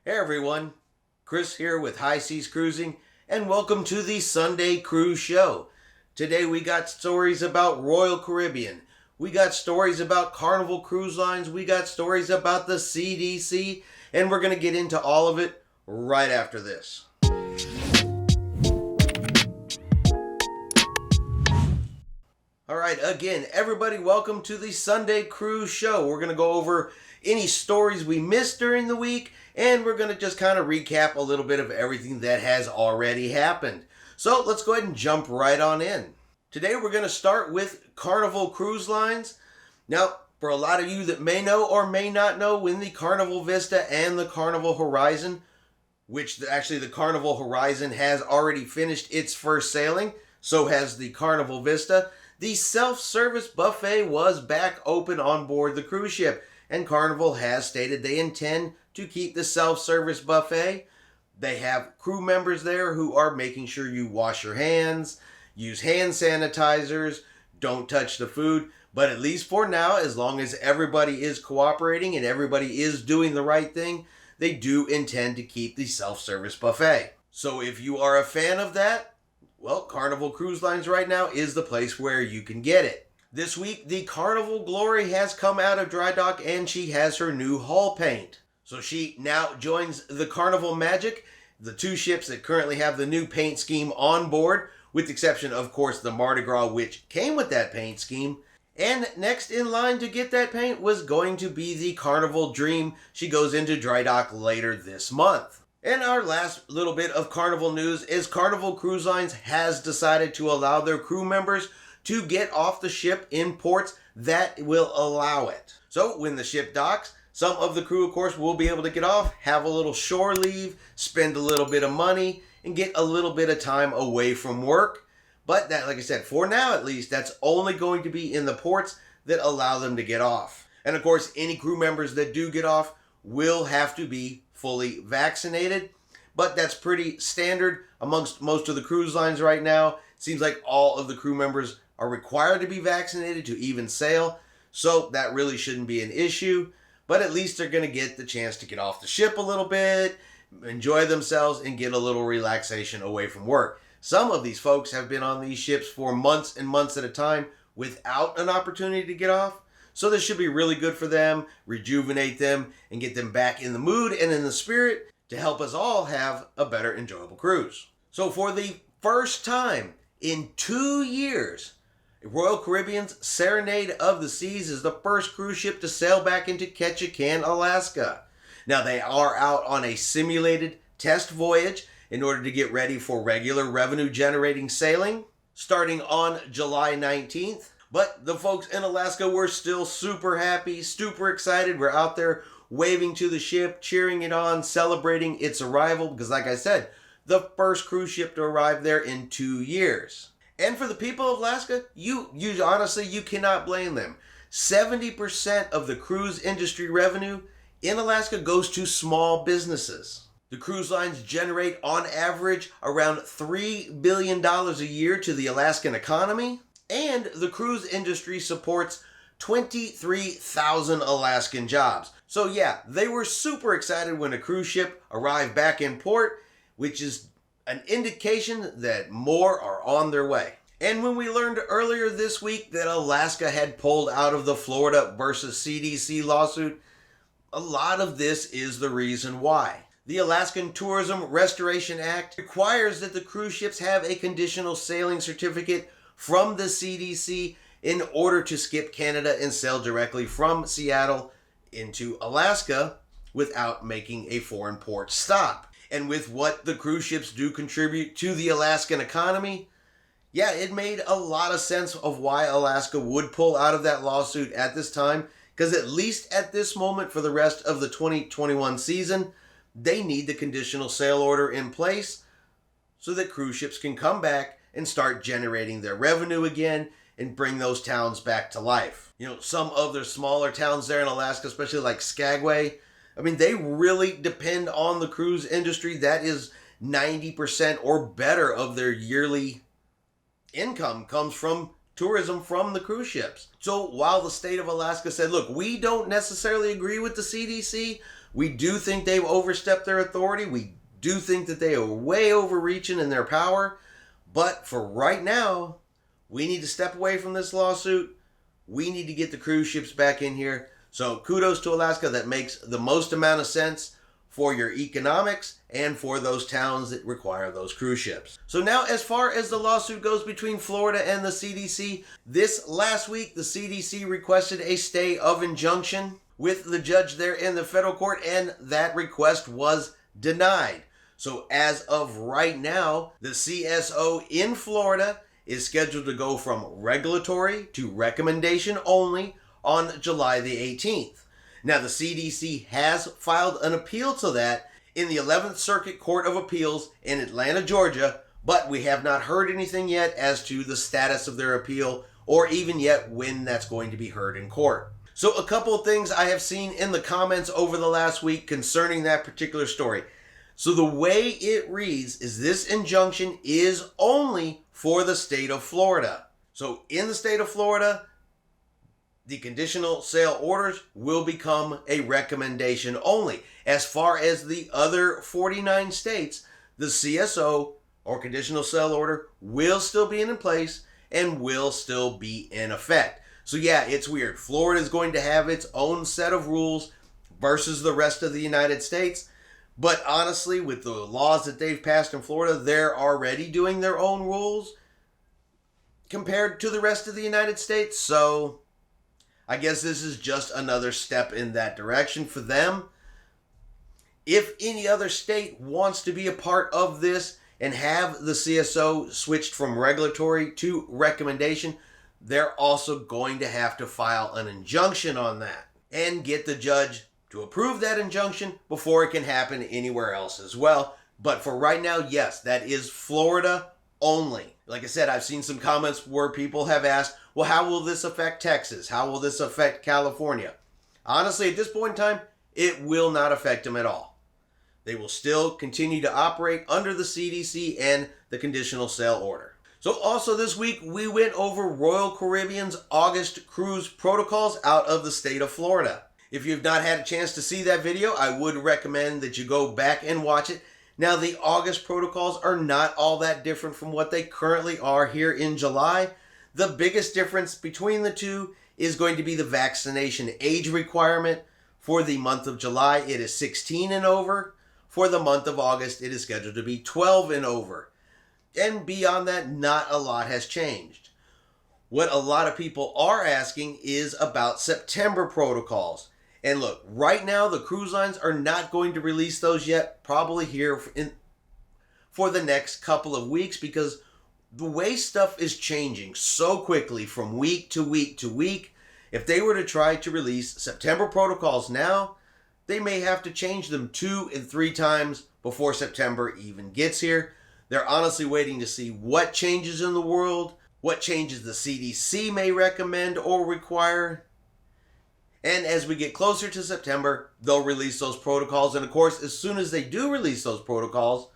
Hey everyone, Chris here with High Seas Cruising, and welcome to the Sunday Cruise Show. Today we got stories about Royal Caribbean, we got stories about Carnival Cruise Lines, we got stories about the CDC, and we're going to get into all of it right after this. Alright, again, everybody welcome to the Sunday Cruise Show. We're going to go over any stories we missed during the week, and we're going to just kind of recap a little bit of everything that has already happened. So let's go ahead and jump right on in. Today we're going to start with Carnival Cruise Lines. Now, for a lot of you that may know or may not know, when the Carnival Vista and the Carnival Horizon, which actually the Carnival Horizon has already finished its first sailing, so has the Carnival Vista, the self-service buffet was back open on board the cruise ship, and Carnival has stated they intend to keep the self-service buffet. They have crew members there who are making sure you wash your hands, use hand sanitizers, don't touch the food, but at least for now, as long as everybody is cooperating and everybody is doing the right thing, they do intend to keep the self-service buffet. So if you are a fan of that, well, Carnival Cruise Lines right now is the place where you can get it. This week, the Carnival Glory has come out of dry dock and she has her new hull paint. So she now joins the Carnival Magic, the two ships that currently have the new paint scheme on board, with the exception, of course, the Mardi Gras, which came with that paint scheme. And next in line to get that paint was going to be the Carnival Dream. She goes into dry dock later this month. And our last little bit of Carnival news is Carnival Cruise Lines has decided to allow their crew members to get off the ship in ports that will allow it. So when the ship docks, some of the crew, of course, will be able to get off, have a little shore leave, spend a little bit of money, and get a little bit of time away from work. But that, like I said, for now at least, that's only going to be in the ports that allow them to get off. And of course, any crew members that do get off will have to be fully vaccinated, but that's pretty standard amongst most of the cruise lines right now. It seems like all of the crew members are required to be vaccinated to even sail, so that really shouldn't be an issue, but at least they're going to get the chance to get off the ship a little bit, enjoy themselves, and get a little relaxation away from work. Some of these folks have been on these ships for months and months at a time without an opportunity to get off. So this should be really good for them, rejuvenate them, and get them back in the mood and in the spirit to help us all have a better, enjoyable cruise. So for the first time in 2 years, Royal Caribbean's Serenade of the Seas is the first cruise ship to sail back into Ketchikan, Alaska. Now they are out on a simulated test voyage in order to get ready for regular revenue-generating sailing starting on July 19th. But the folks in Alaska were still super happy, super excited. We're out there waving to the ship, cheering it on, celebrating its arrival. Because like I said, the first cruise ship to arrive there in 2 years. And for the people of Alaska, you honestly, you cannot blame them. 70% of the cruise industry revenue in Alaska goes to small businesses. The cruise lines generate on average around $3 billion a year to the Alaskan economy. And the cruise industry supports 23,000 Alaskan jobs. So yeah, they were super excited when a cruise ship arrived back in port, which is an indication that more are on their way. And when we learned earlier this week that Alaska had pulled out of the Florida versus CDC lawsuit, a lot of this is the reason why. The Alaskan Tourism Restoration Act requires that the cruise ships have a conditional sailing certificate from the CDC in order to skip Canada and sail directly from Seattle into Alaska without making a foreign port stop. And with what the cruise ships do contribute to the Alaskan economy, yeah, it made a lot of sense of why Alaska would pull out of that lawsuit at this time, because at least at this moment for the rest of the 2021 season, they need the conditional sail order in place so that cruise ships can come back and start generating their revenue again and bring those towns back to life. You know, some of the smaller towns there in Alaska, especially like Skagway, I mean, they really depend on the cruise industry. That is 90% or better of their yearly income comes from tourism from the cruise ships. So while the state of Alaska said, look, we don't necessarily agree with the CDC, We do think they've overstepped their authority. We do think that they are way overreaching in their power. But for right now, we need to step away from this lawsuit. We need to get the cruise ships back in here. So kudos to Alaska. That makes the most amount of sense for your economics and for those towns that require those cruise ships. So now, as far as the lawsuit goes between Florida and the CDC, this last week the CDC requested a stay of injunction with the judge there in the federal court, and that request was denied. So as of right now, the CSO in Florida is scheduled to go from regulatory to recommendation only on July the 18th. Now, the CDC has filed an appeal to that in the 11th Circuit Court of Appeals in Atlanta, Georgia, but we have not heard anything yet as to the status of their appeal or even yet when that's going to be heard in court. So a couple of things I have seen in the comments over the last week concerning that particular story. So the way it reads is this injunction is only for the state of Florida. So in the state of Florida, the conditional sale orders will become a recommendation only. As far as the other 49 states, the CSO or conditional sale order will still be in place and will still be in effect. So yeah, it's weird. Florida is going to have its own set of rules versus the rest of the United States. But honestly, with the laws that they've passed in Florida, they're already doing their own rules compared to the rest of the United States. So I guess this is just another step in that direction for them. If any other state wants to be a part of this and have the CSO switched from regulatory to recommendation, they're also going to have to file an injunction on that and get the judge to approve that injunction before it can happen anywhere else as well. But for right now, yes, that is Florida only. Like I said, I've seen some comments where people have asked, well, how will this affect Texas? How will this affect California? Honestly, at this point in time, it will not affect them at all. They will still continue to operate under the CDC and the conditional sale order. So also this week, we went over Royal Caribbean's August cruise protocols out of the state of Florida. If you've not had a chance to see that video, I would recommend that you go back and watch it. Now, the August protocols are not all that different from what they currently are here in July. The biggest difference between the two is going to be the vaccination age requirement. For the month of July, it is 16 and over. For the month of August, it is scheduled to be 12 and over. And beyond that, not a lot has changed. What a lot of people are asking is about September protocols. And look, right now, the cruise lines are not going to release those yet, probably here for the next couple of weeks, because the way stuff is changing so quickly from week to week to week. If they were to try to release September protocols now, they may have to change them 2 and 3 times before September even gets here. They're honestly waiting to see what changes in the world, what changes the CDC may recommend or require. And as we get closer to September, they'll release those protocols. And of course, as soon as they do release those protocols,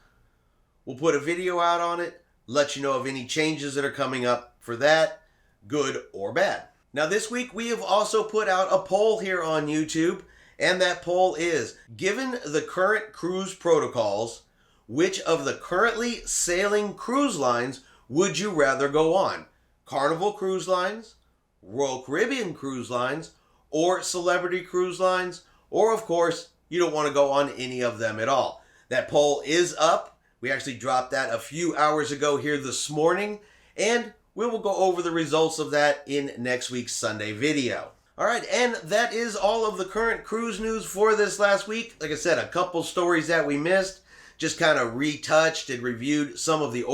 we'll put a video out on it, let you know of any changes that are coming up for that, good or bad. Now this week, we have also put out a poll here on YouTube. And that poll is, given the current cruise protocols, which of the currently sailing cruise lines would you rather go on? Carnival Cruise Lines, Royal Caribbean Cruise Lines, or Celebrity Cruise Lines, or of course, you don't want to go on any of them at all. That poll is up. We actually dropped that a few hours ago here this morning, and we will go over the results of that in next week's Sunday video. All right, and that is all of the current cruise news for this last week. Like I said, a couple stories that we missed, just kind of retouched and reviewed some of the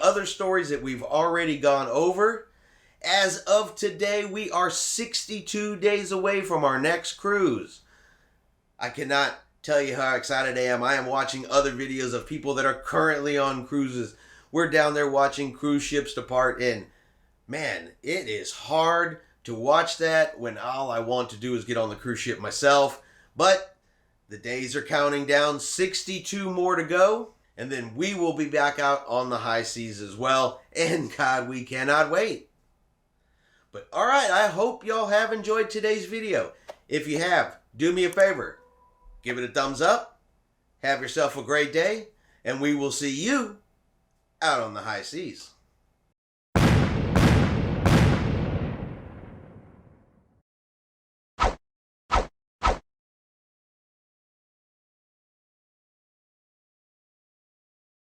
other stories that we've already gone over. As of today, we are 62 days away from our next cruise. I cannot tell you how excited I am. I am watching other videos of people that are currently on cruises. We're down there watching cruise ships depart, and man, it is hard to watch that when all I want to do is get on the cruise ship myself. But the days are counting down, 62 more to go, and then we will be back out on the high seas as well. And God, we cannot wait. But all right, I hope y'all have enjoyed today's video. If you have, do me a favor. Give it a thumbs up. Have yourself a great day. And we will see you out on the high seas.